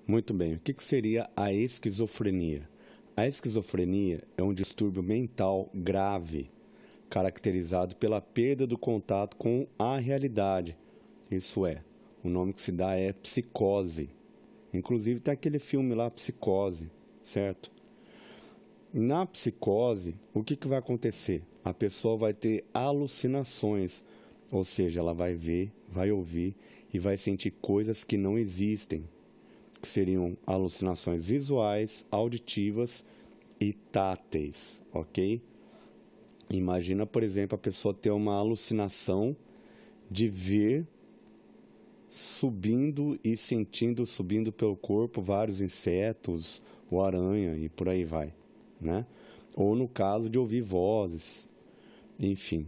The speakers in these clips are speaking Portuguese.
Muito bem. O que seria a esquizofrenia? A esquizofrenia é um distúrbio mental grave, caracterizado pela perda do contato com a realidade. Isso é, o nome que se dá é psicose. Inclusive tem aquele filme lá, Psicose, certo? Na psicose, o que vai acontecer? A pessoa vai ter alucinações, ou seja, ela vai ver, vai ouvir e vai sentir coisas que não existem, que seriam alucinações visuais, auditivas e táteis, ok? Imagina, por exemplo, a pessoa ter uma alucinação de ver subindo e sentindo subindo pelo corpo vários insetos, ou aranha e por aí vai, né? Ou no caso de ouvir vozes, enfim.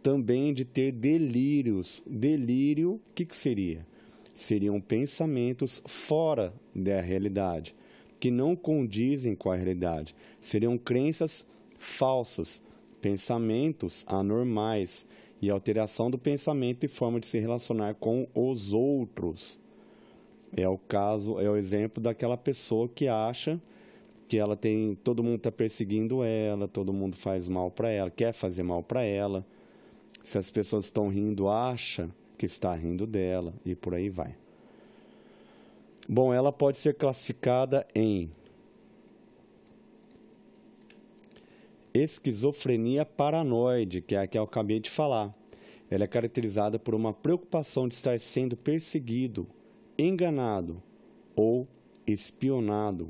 Também de ter delírios. Delírio, o que seria? Seriam pensamentos fora da realidade, que não condizem com a realidade. Seriam crenças falsas, pensamentos anormais e alteração do pensamento e forma de se relacionar com os outros. É o exemplo daquela pessoa que acha que ela tem, todo mundo está perseguindo ela, todo mundo faz mal para ela, quer fazer mal para ela. Se as pessoas estão rindo, acha que está rindo dela e por aí vai. Bom, ela pode ser classificada em esquizofrenia paranoide, que é a que eu acabei de falar. Ela é caracterizada por uma preocupação de estar sendo perseguido, enganado ou espionado.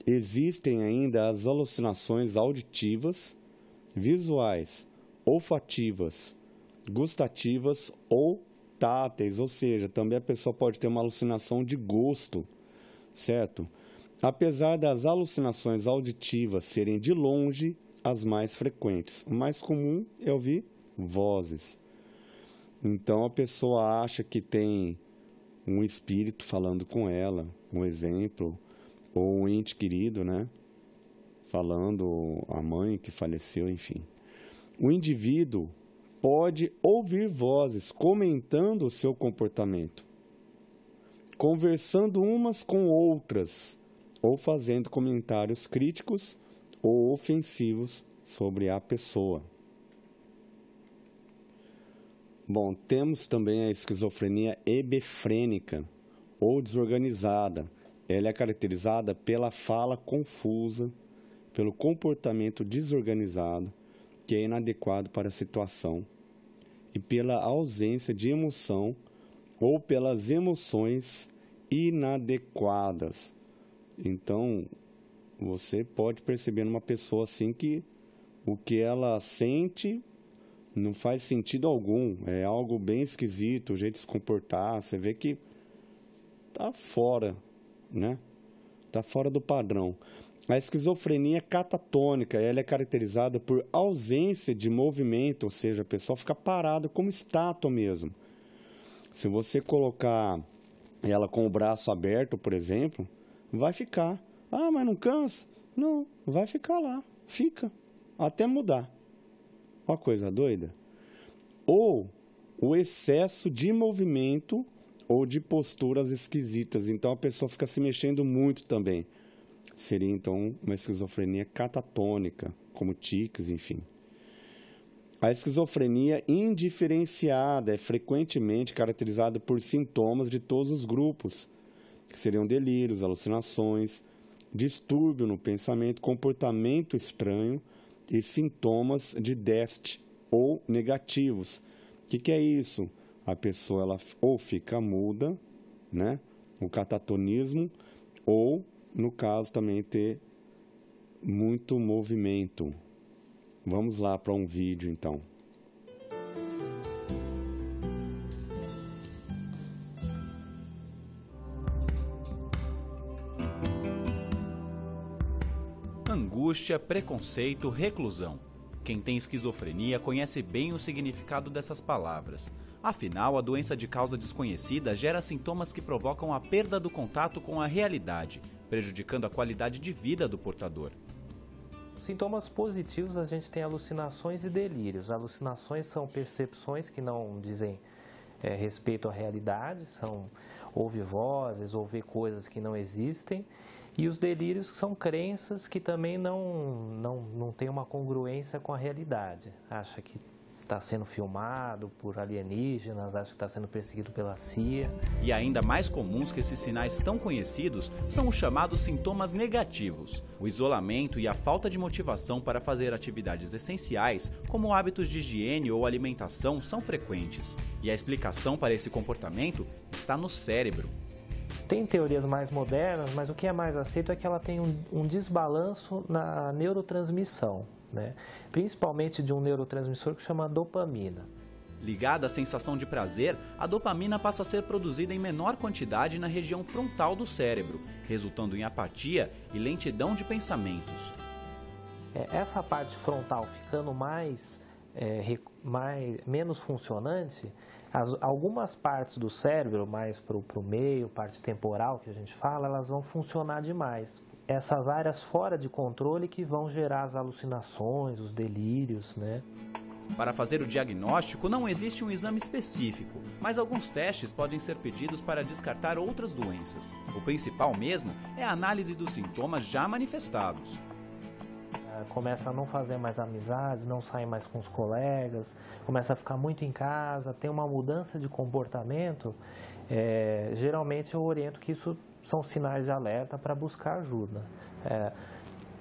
Existem ainda as alucinações auditivas, visuais, olfativas, gustativas ou táteis, ou seja, também a pessoa pode ter uma alucinação de gosto, certo? Apesar das alucinações auditivas serem de longe as mais frequentes, o mais comum é ouvir vozes. Então a pessoa acha que tem um espírito falando com ela, um exemplo, ou um ente querido, né? Falando, a mãe que faleceu, enfim. O indivíduo pode ouvir vozes comentando o seu comportamento, conversando umas com outras, ou fazendo comentários críticos ou ofensivos sobre a pessoa. Bom, temos também a esquizofrenia hebefrênica ou desorganizada. Ela é caracterizada pela fala confusa, pelo comportamento desorganizado, que é inadequado para a situação, e pela ausência de emoção ou pelas emoções inadequadas. Então, você pode perceber numa pessoa assim que o que ela sente não faz sentido algum, é algo bem esquisito, o jeito de se comportar, você vê que tá fora, né? Tá fora do padrão. A esquizofrenia catatônica, ela é caracterizada por ausência de movimento, ou seja, a pessoa fica parada como estátua mesmo. Se você colocar ela com o braço aberto, por exemplo, vai ficar. Ah, mas não cansa? Não, vai ficar lá, fica, até mudar. Uma coisa doida. Ou o excesso de movimento ou de posturas esquisitas. Então a pessoa fica se mexendo muito também. Seria então uma esquizofrenia catatônica, como tiques, enfim. A esquizofrenia indiferenciada é frequentemente caracterizada por sintomas de todos os grupos, que seriam delírios, alucinações, distúrbio no pensamento, comportamento estranho e sintomas de déficit ou negativos. O que é isso? A pessoa ela ou fica muda, né? O catatonismo, ou, no caso, também ter muito movimento. Vamos lá para um vídeo, então. Angústia, preconceito, reclusão. Quem tem esquizofrenia conhece bem o significado dessas palavras. Afinal, a doença de causa desconhecida gera sintomas que provocam a perda do contato com a realidade, prejudicando a qualidade de vida do portador. Sintomas positivos, a gente tem alucinações e delírios. Alucinações são percepções que não dizem respeito à realidade, são ouve vozes, ou vê coisas que não existem. E os delírios, que são crenças que também não tem uma congruência com a realidade. Acha que está sendo filmado por alienígenas, acha que está sendo perseguido pela CIA. E ainda mais comuns que esses sinais tão conhecidos são os chamados sintomas negativos. O isolamento e a falta de motivação para fazer atividades essenciais, como hábitos de higiene ou alimentação, são frequentes. E a explicação para esse comportamento está no cérebro. Tem teorias mais modernas, mas o que é mais aceito é que ela tem um desbalanço na neurotransmissão, né? Principalmente de um neurotransmissor que chama dopamina. Ligada à sensação de prazer, a dopamina passa a ser produzida em menor quantidade na região frontal do cérebro, resultando em apatia e lentidão de pensamentos. Essa parte frontal ficando menos funcionante, algumas partes do cérebro, mais para o meio, parte temporal que a gente fala, elas vão funcionar demais. Essas áreas fora de controle que vão gerar as alucinações, os delírios, né? Para fazer o diagnóstico não existe um exame específico, mas alguns testes podem ser pedidos para descartar outras doenças. O principal mesmo é a análise dos sintomas já manifestados. Começa a não fazer mais amizades, não sair mais com os colegas, começa a ficar muito em casa, tem uma mudança de comportamento. Geralmente eu oriento que isso são sinais de alerta para buscar ajuda.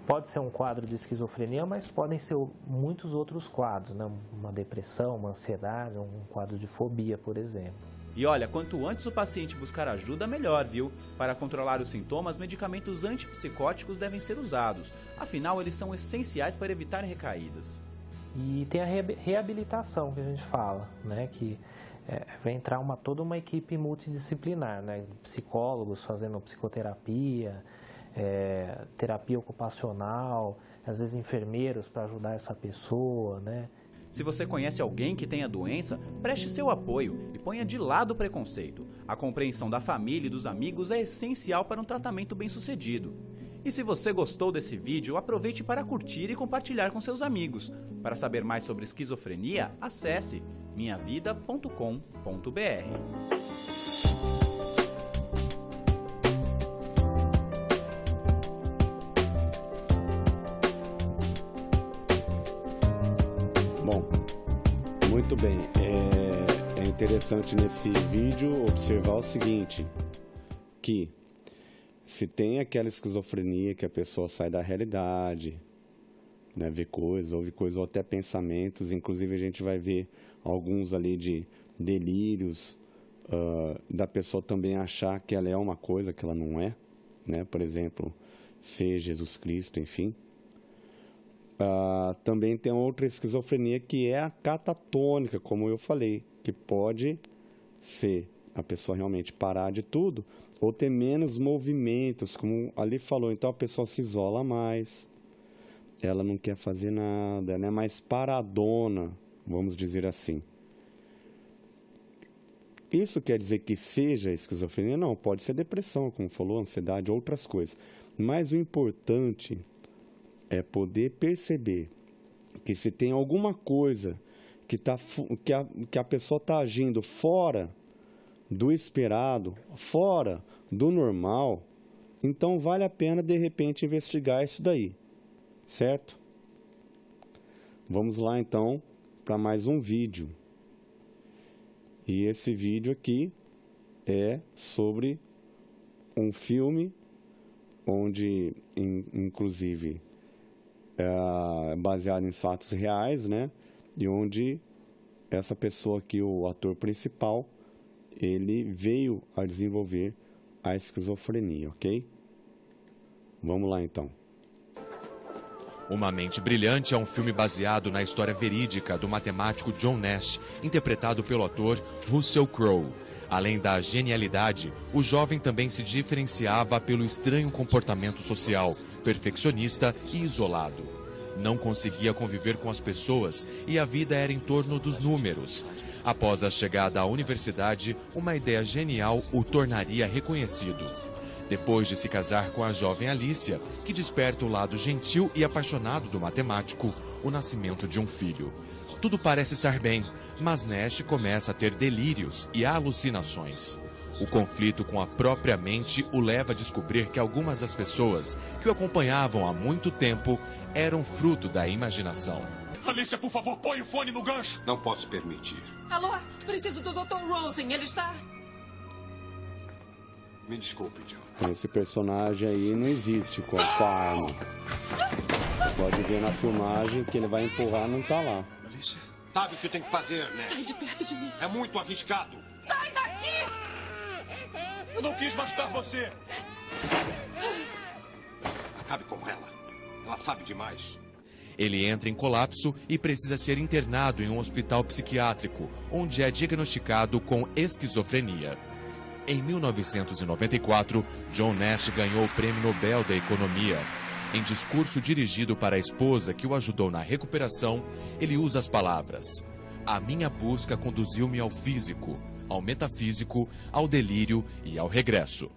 Pode ser um quadro de esquizofrenia, mas podem ser muitos outros quadros, né? Uma depressão, uma ansiedade, um quadro de fobia, por exemplo. E olha, quanto antes o paciente buscar ajuda, melhor, viu? Para controlar os sintomas, medicamentos antipsicóticos devem ser usados. Afinal, eles são essenciais para evitar recaídas. E tem a reabilitação que a gente fala, né? Que vai entrar toda uma equipe multidisciplinar, né? Psicólogos fazendo psicoterapia, terapia ocupacional, às vezes enfermeiros para ajudar essa pessoa, né? Se você conhece alguém que tem a doença, preste seu apoio e ponha de lado o preconceito. A compreensão da família e dos amigos é essencial para um tratamento bem-sucedido. E se você gostou desse vídeo, aproveite para curtir e compartilhar com seus amigos. Para saber mais sobre esquizofrenia, acesse minhavida.com.br. Muito bem, é interessante nesse vídeo observar o seguinte, que se tem aquela esquizofrenia que a pessoa sai da realidade, né, vê coisas, ouve coisas ou até pensamentos, inclusive a gente vai ver alguns ali de delírios, da pessoa também achar que ela é uma coisa que ela não é, né, por exemplo, ser Jesus Cristo, enfim. Também tem outra esquizofrenia que é a catatônica, como eu falei, que pode ser a pessoa realmente parar de tudo ou ter menos movimentos, como ali falou. Então a pessoa se isola mais, ela não quer fazer nada, ela é mais paradona, vamos dizer assim. Isso quer dizer que seja esquizofrenia? Não, pode ser depressão, como falou, ansiedade, outras coisas. Mas o importante é poder perceber que se tem alguma coisa que a pessoa está agindo fora do esperado, fora do normal, então vale a pena de repente investigar isso daí, certo? Vamos lá então para mais um vídeo. E esse vídeo aqui é sobre um filme onde, inclusive, baseado em fatos reais, né? E onde essa pessoa aqui, o ator principal, ele veio a desenvolver a esquizofrenia, ok? Vamos lá então. Uma Mente Brilhante é um filme baseado na história verídica do matemático John Nash, interpretado pelo ator Russell Crowe. Além da genialidade, o jovem também se diferenciava pelo estranho comportamento social, perfeccionista e isolado. Não conseguia conviver com as pessoas e a vida era em torno dos números. Após a chegada à universidade, uma ideia genial o tornaria reconhecido. Depois de se casar com a jovem Alicia, que desperta o lado gentil e apaixonado do matemático, o nascimento de um filho. Tudo parece estar bem, mas Nash começa a ter delírios e alucinações. O conflito com a própria mente o leva a descobrir que algumas das pessoas que o acompanhavam há muito tempo eram fruto da imaginação. Alicia, por favor, põe o fone no gancho. Não posso permitir. Alô? Preciso do Dr. Rosen. Ele está... Me desculpe, John. Então, esse personagem aí não existe com a arma. Pode ver na filmagem que ele vai empurrar, não tá lá. Alicia, sabe o que tem que fazer, né? Sai de perto de mim. É muito arriscado. Sai daqui! Eu não quis machucar você. Acabe com ela. Ela sabe demais. Ele entra em colapso e precisa ser internado em um hospital psiquiátrico, onde é diagnosticado com esquizofrenia. Em 1994, John Nash ganhou o Prêmio Nobel da Economia. Em discurso dirigido para a esposa que o ajudou na recuperação, ele usa as palavras: "A minha busca conduziu-me ao físico, ao metafísico, ao delírio e ao regresso."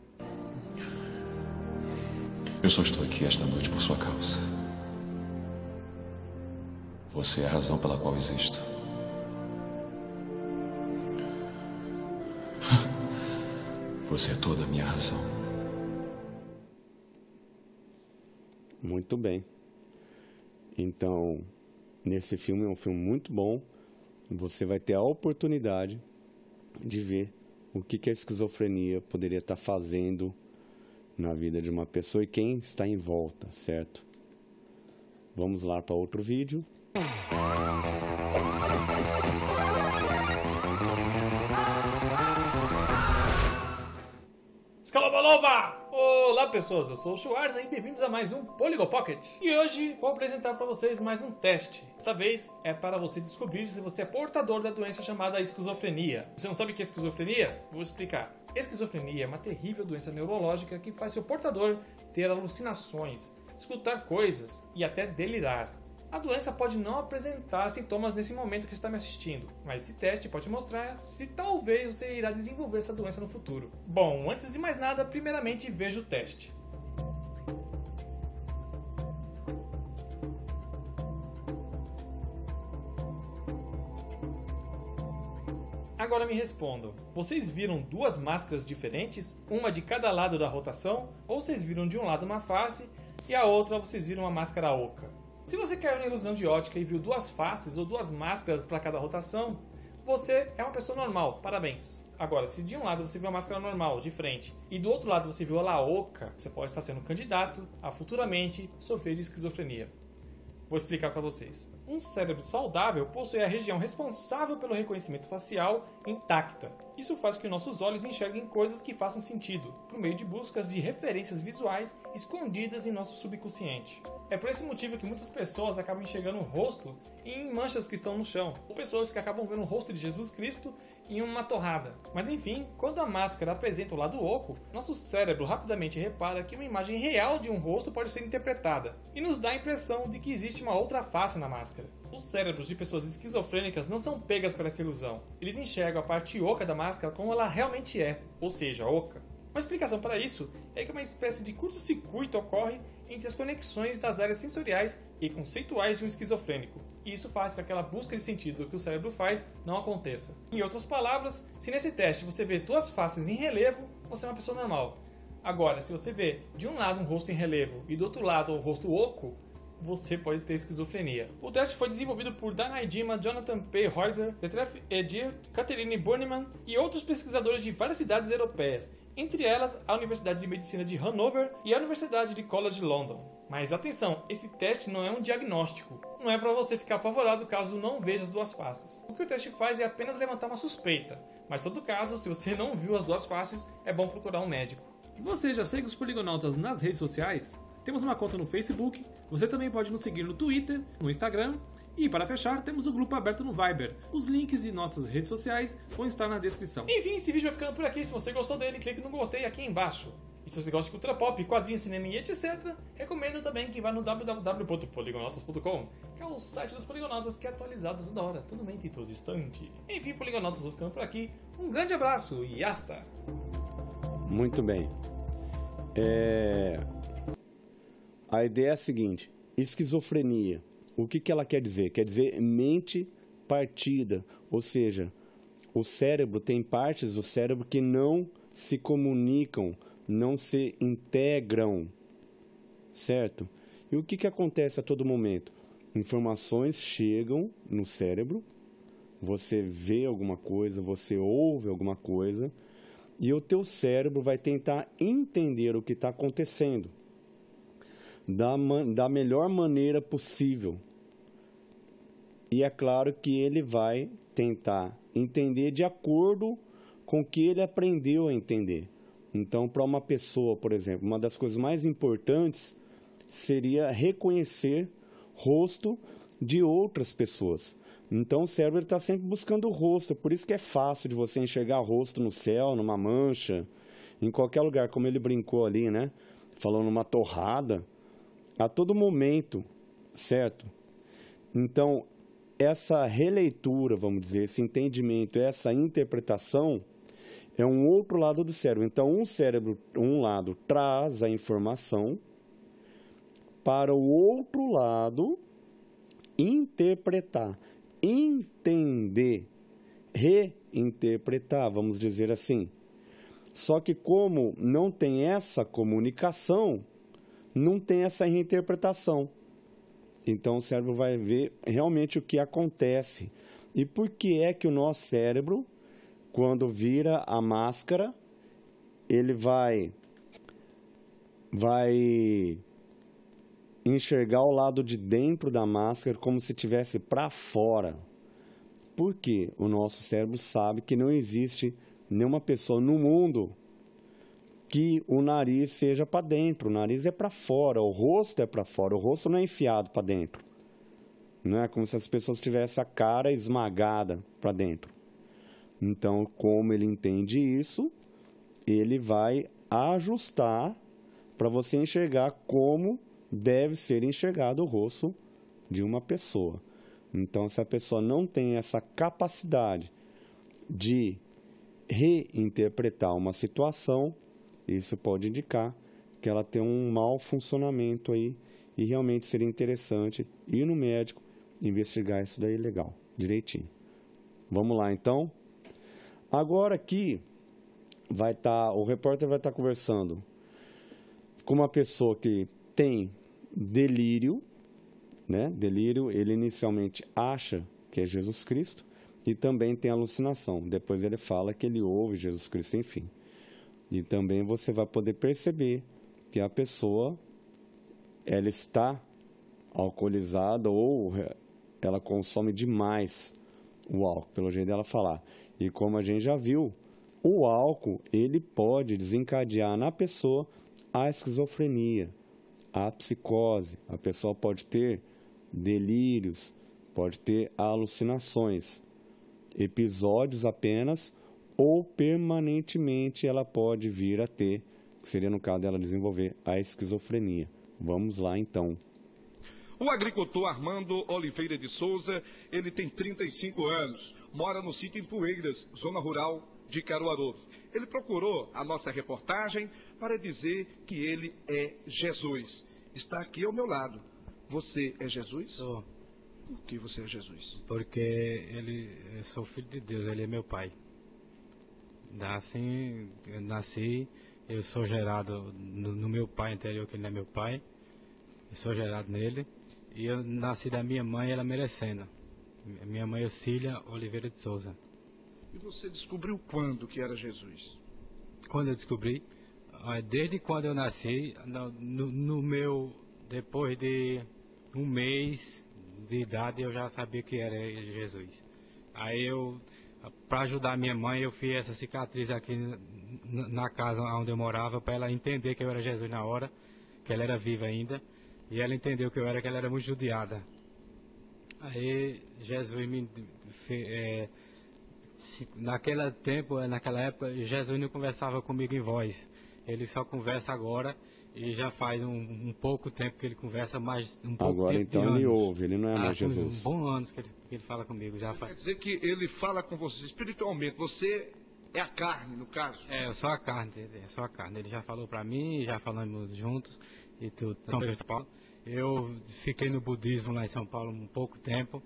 Eu só estou aqui esta noite por sua causa. Você é a razão pela qual existo. Você é toda a minha razão. Muito bem. Então, nesse filme é um filme muito bom. Você vai ter a oportunidade de ver o que a esquizofrenia poderia estar fazendo na vida de uma pessoa e quem está em volta, certo? Vamos lá para outro vídeo. Escalabaloba! Olá pessoas, eu sou o Schwarza e bem-vindos a mais um Polygon Pocket. E hoje vou apresentar para vocês mais um teste. Desta vez é para você descobrir se você é portador da doença chamada esquizofrenia. Você não sabe o que é esquizofrenia? Vou explicar. Esquizofrenia é uma terrível doença neurológica que faz seu portador ter alucinações, escutar coisas e até delirar. A doença pode não apresentar sintomas nesse momento que está me assistindo, mas esse teste pode mostrar se talvez você irá desenvolver essa doença no futuro. Bom, antes de mais nada, primeiramente veja o teste. Agora me respondam, vocês viram duas máscaras diferentes, uma de cada lado da rotação, ou vocês viram de um lado uma face e a outra vocês viram uma máscara oca? Se você caiu na ilusão de ótica e viu duas faces ou duas máscaras para cada rotação, você é uma pessoa normal, parabéns. Agora, se de um lado você viu a máscara normal, de frente, e do outro lado você viu ela oca, você pode estar sendo candidato a futuramente sofrer de esquizofrenia. Vou explicar para vocês. Um cérebro saudável possui a região responsável pelo reconhecimento facial intacta. Isso faz que nossos olhos enxerguem coisas que façam sentido, por meio de buscas de referências visuais escondidas em nosso subconsciente. É por esse motivo que muitas pessoas acabam enxergando o rosto em manchas que estão no chão, ou pessoas que acabam vendo o rosto de Jesus Cristo em uma torrada. Mas enfim, quando a máscara apresenta o lado oco, nosso cérebro rapidamente repara que uma imagem real de um rosto pode ser interpretada, e nos dá a impressão de que existe uma outra face na máscara. Os cérebros de pessoas esquizofrênicas não são pegas por essa ilusão. Eles enxergam a parte oca da máscara como ela realmente é, ou seja, oca. Uma explicação para isso é que uma espécie de curto-circuito ocorre entre as conexões das áreas sensoriais e conceituais de um esquizofrênico, e isso faz com que aquela busca de sentido que o cérebro faz não aconteça. Em outras palavras, se nesse teste você vê duas faces em relevo, você é uma pessoa normal. Agora, se você vê de um lado um rosto em relevo e do outro lado um rosto oco, você pode ter esquizofrenia. O teste foi desenvolvido por Danai Dima, Jonathan P. Reuser, Detlef Edir, Catherine Burneman e outros pesquisadores de várias cidades europeias, entre elas a Universidade de Medicina de Hanover e a Universidade de College London. Mas atenção, esse teste não é um diagnóstico. Não é para você ficar apavorado caso não veja as duas faces. O que o teste faz é apenas levantar uma suspeita, mas em todo caso, se você não viu as duas faces, é bom procurar um médico. Você já segue os Poligonautas nas redes sociais? Temos uma conta no Facebook, você também pode nos seguir no Twitter, no Instagram e, para fechar, temos o grupo aberto no Viber. Os links de nossas redes sociais vão estar na descrição. Enfim, esse vídeo vai ficando por aqui. Se você gostou dele, clique no gostei aqui embaixo. E se você gosta de cultura pop, quadrinhos, cinema e etc., recomendo também que vá no www.poligonautas.com, que é o site dos Poligonautas que é atualizado toda hora, todo momento e todo instante. Enfim, Poligonautas, vou ficando por aqui. Um grande abraço e hasta! Muito bem. A ideia é a seguinte: esquizofrenia. O que ela quer dizer? Quer dizer mente partida, ou seja, o cérebro tem partes do cérebro que não se comunicam, não se integram, certo? E o que acontece a todo momento? Informações chegam no cérebro, você vê alguma coisa, você ouve alguma coisa, e o teu cérebro vai tentar entender o que está acontecendo da melhor maneira possível. E é claro que ele vai tentar entender de acordo com o que ele aprendeu a entender. Então, para uma pessoa, por exemplo, uma das coisas mais importantes seria reconhecer rosto de outras pessoas. Então, o cérebro está sempre buscando o rosto. Por isso que é fácil de você enxergar rosto no céu, numa mancha, em qualquer lugar, como ele brincou ali, né? Falou numa torrada, a todo momento, certo? Então, essa releitura, vamos dizer, esse entendimento, essa interpretação é um outro lado do cérebro. Então, um lado traz a informação para o outro lado interpretar, entender, reinterpretar, vamos dizer assim. Só que como não tem essa comunicação, não tem essa reinterpretação. Então o cérebro vai ver realmente o que acontece. E por que é que o nosso cérebro, quando vira a máscara, ele vai enxergar o lado de dentro da máscara como se estivesse para fora? Porque o nosso cérebro sabe que não existe nenhuma pessoa no mundo que o nariz seja para dentro. O nariz é para fora, o rosto é para fora, o rosto não é enfiado para dentro. Não é como se as pessoas tivessem a cara esmagada para dentro. Então, como ele entende isso, ele vai ajustar para você enxergar como deve ser enxergado o rosto de uma pessoa. Então, se a pessoa não tem essa capacidade de reinterpretar uma situação, isso pode indicar que ela tem um mau funcionamento aí, e realmente seria interessante ir no médico investigar isso daí legal, direitinho. Vamos lá então. Agora aqui o repórter vai estar conversando com uma pessoa que tem delírio, né? Delírio, ele inicialmente acha que é Jesus Cristo e também tem alucinação. Depois ele fala que ele ouve Jesus Cristo, enfim. E também você vai poder perceber que a pessoa, ela está alcoolizada ou ela consome demais o álcool, pelo jeito dela falar. E como a gente já viu, o álcool, ele pode desencadear na pessoa a esquizofrenia, a psicose. A pessoa pode ter delírios, pode ter alucinações, episódios apenas, ou permanentemente ela pode vir a ter, que seria no caso dela desenvolver a esquizofrenia. Vamos lá então. O agricultor Armando Oliveira de Souza, ele tem 35 anos, mora no sítio em Poeiras, zona rural de Caruaru. Ele procurou a nossa reportagem para dizer que ele é Jesus. Está aqui ao meu lado. Você é Jesus? Sou. Por que você é Jesus? Porque eu sou filho de Deus, ele é meu pai. Assim, eu nasci, eu sou gerado no meu pai interior, que ele é meu pai. Eu sou gerado nele. E eu nasci da minha mãe, ela merecendo. Minha mãe Ocília Oliveira de Souza. E você descobriu quando que era Jesus? Quando eu descobri, desde quando eu nasci, depois de um mês de idade, eu já sabia que era Jesus. Aí para ajudar minha mãe, eu fiz essa cicatriz aqui na casa onde eu morava, para ela entender que eu era Jesus na hora, que ela era viva ainda, e ela entendeu que ela era muito judiada. Aí Jesus naquela época, Jesus não conversava comigo em voz, ele só conversa agora, e já faz um pouco tempo que ele conversa, mais um pouco agora, tempo então de anos. Ele ouve, ele não é mais Jesus. Um bom anos que ele fala comigo. Já faz. Quer dizer que ele fala com você espiritualmente, você é a carne, no caso? Eu sou a carne, Ele já falou pra mim, já falamos juntos e tudo. Então, eu fiquei no budismo lá em São Paulo um pouco tempo.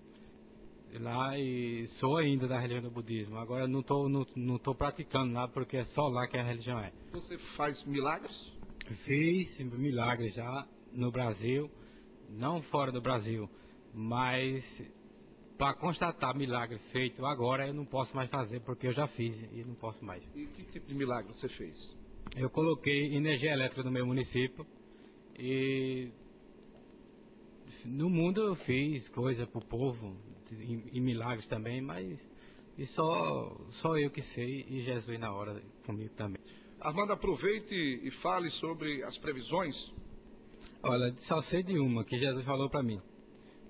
lá e sou ainda da religião do budismo. Agora não tô praticando lá porque é só lá que a religião é. Você faz milagres? Fiz milagres já no Brasil, não fora do Brasil, mas para constatar milagre feito agora eu não posso mais fazer porque eu já fiz e não posso mais. E que tipo de milagre você fez? Eu coloquei energia elétrica no meu município e no mundo eu fiz coisa pro povo e milagres também, mas e só eu que sei e Jesus na hora comigo também. Armando, aproveite e fale sobre as previsões. Olha, só sei de uma que Jesus falou para mim.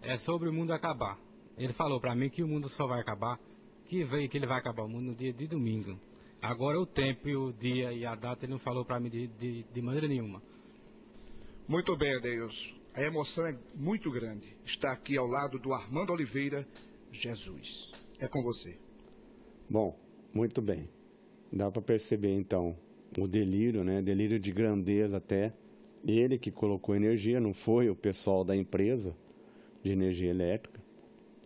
É sobre o mundo acabar. Ele falou para mim que o mundo só vai acabar, que ele vai acabar o mundo no dia de domingo. Agora o tempo e o dia e a data ele não falou para mim de maneira nenhuma. Muito bem, Deus. A emoção é muito grande. Está aqui ao lado do Armando Oliveira, Jesus. É com você. Bom, muito bem. Dá para perceber então o delírio, né? Delírio de grandeza até. Ele que colocou energia, não foi o pessoal da empresa de energia elétrica,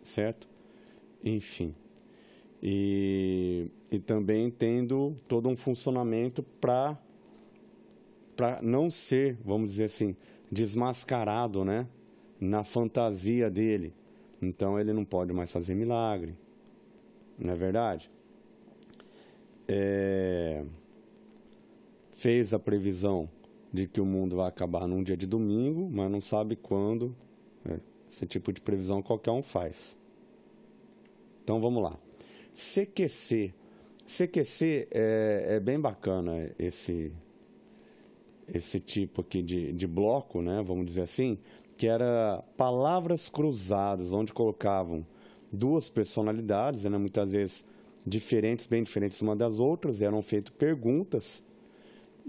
certo? Enfim. E também tendo todo um funcionamento para não ser, vamos dizer assim, desmascarado, né? Na fantasia dele. Então ele não pode mais fazer milagre. Não é verdade? Fez a previsão de que o mundo vai acabar num dia de domingo, mas não sabe quando. Esse tipo de previsão qualquer um faz. Então vamos lá. CQC. CQC é bem bacana esse tipo aqui de bloco, né? Vamos dizer assim, que era palavras cruzadas, onde colocavam duas personalidades, né? Muitas vezes diferentes, bem diferentes uma das outras, eram feitas perguntas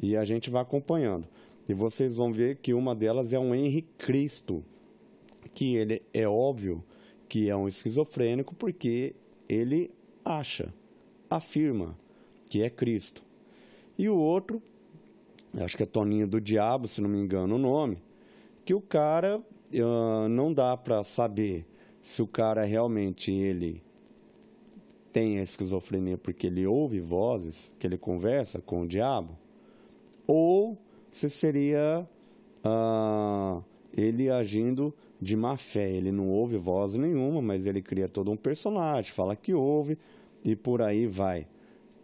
e a gente vai acompanhando. E vocês vão ver que uma delas é um Henri Cristo, que ele é óbvio que é um esquizofrênico porque ele afirma que é Cristo. E o outro, acho que é Toninho do Diabo, se não me engano o nome, que o cara, não dá para saber se o cara realmente ele tem a esquizofrenia porque ele ouve vozes, que ele conversa com o diabo, ou se seria ele agindo de má fé. Ele não ouve voz nenhuma, mas ele cria todo um personagem, fala que ouve e por aí vai.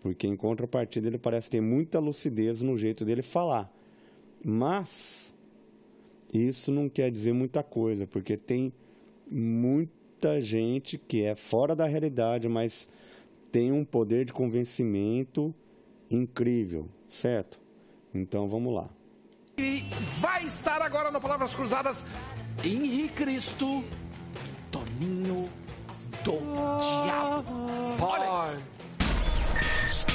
Porque em contrapartida ele parece ter muita lucidez no jeito dele falar. Mas isso não quer dizer muita coisa, porque tem muita gente que é fora da realidade, mas tem um poder de convencimento incrível, certo? Então vamos lá. E vai estar agora no Palavras Cruzadas Henri Cristo, Toninho do Diabo. Olha isso.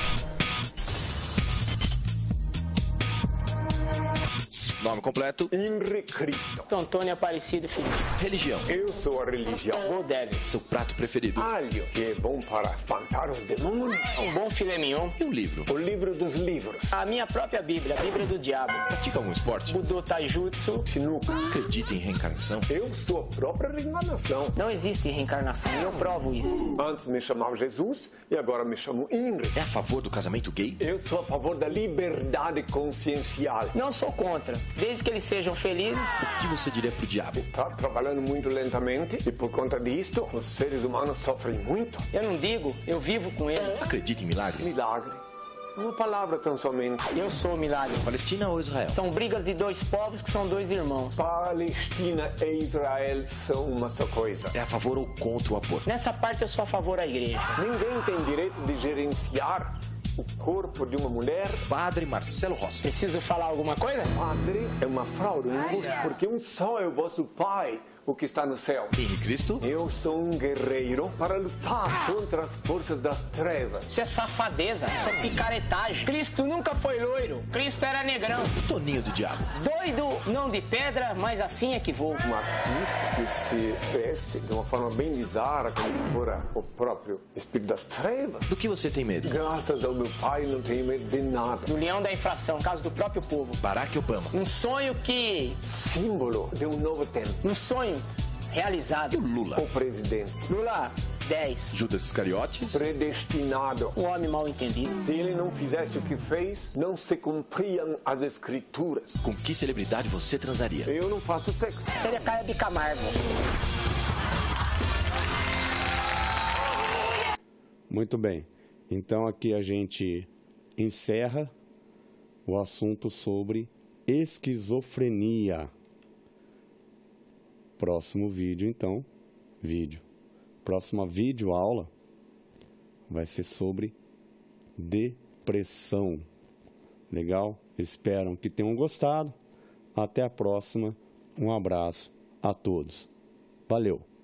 Nome completo: Henri Cristo. Antônio Aparecido Filho. Religião: eu sou a religião. Godel. Seu prato preferido: alho, que é bom para espantar os demônios. Um bom filé mignon. E um livro: o livro dos livros. A minha própria Bíblia, a Bíblia do Diabo. Pratica algum esporte? Budo, taijutsu. Sinuca. Acredita em reencarnação? Eu sou a própria reencarnação. Não existe reencarnação, eu provo isso. Antes me chamava Jesus e agora me chamo Henri. É a favor do casamento gay? Eu sou a favor da liberdade consciencial. Não sou contra, desde que eles sejam felizes. O que você diria pro diabo? Está trabalhando muito lentamente e por conta disto os seres humanos sofrem muito. Eu não digo, eu vivo com ele. Acredita em milagre? Milagre. Uma palavra tão somente. Eu sou milagre. Palestina ou Israel? São brigas de dois povos que são dois irmãos. Palestina e Israel são uma só coisa. É a favor ou contra o aborto? Nessa parte eu sou a favor da igreja. Ninguém tem direito de gerenciar o corpo de uma mulher. Padre Marcelo Rossi. Preciso falar alguma coisa? Padre é uma fraude, porque um só é o vosso Pai, o que está no céu. Henri Cristo? Eu sou um guerreiro para lutar contra as forças das trevas. Isso é safadeza, isso é picaretagem. Cristo nunca foi loiro, Cristo era negrão. Toninho do Diabo. Doido, não de pedra, mas assim é que vou. Uma Cristo que se veste de uma forma bem bizarra, como se fora o próprio espírito das trevas. Do que você tem medo? Graças ao meu Pai, não tenho medo de nada. Do leão da inflação, caso do próprio povo. Barack Obama. Um sonho que... símbolo de um novo tempo. Um sonho realizado. E o Lula? O presidente. Lula, 10. Judas Iscariotes. Predestinado. Um homem mal entendido. Se ele não fizesse o que fez, não se cumpriam as escrituras. Com que celebridade você transaria? Eu não faço sexo. Seria Caio Camargo. Muito bem. Então aqui a gente encerra o assunto sobre esquizofrenia. Próximo vídeo, então, próxima videoaula vai ser sobre depressão. Legal? Espero que tenham gostado. Até a próxima. Um abraço a todos. Valeu!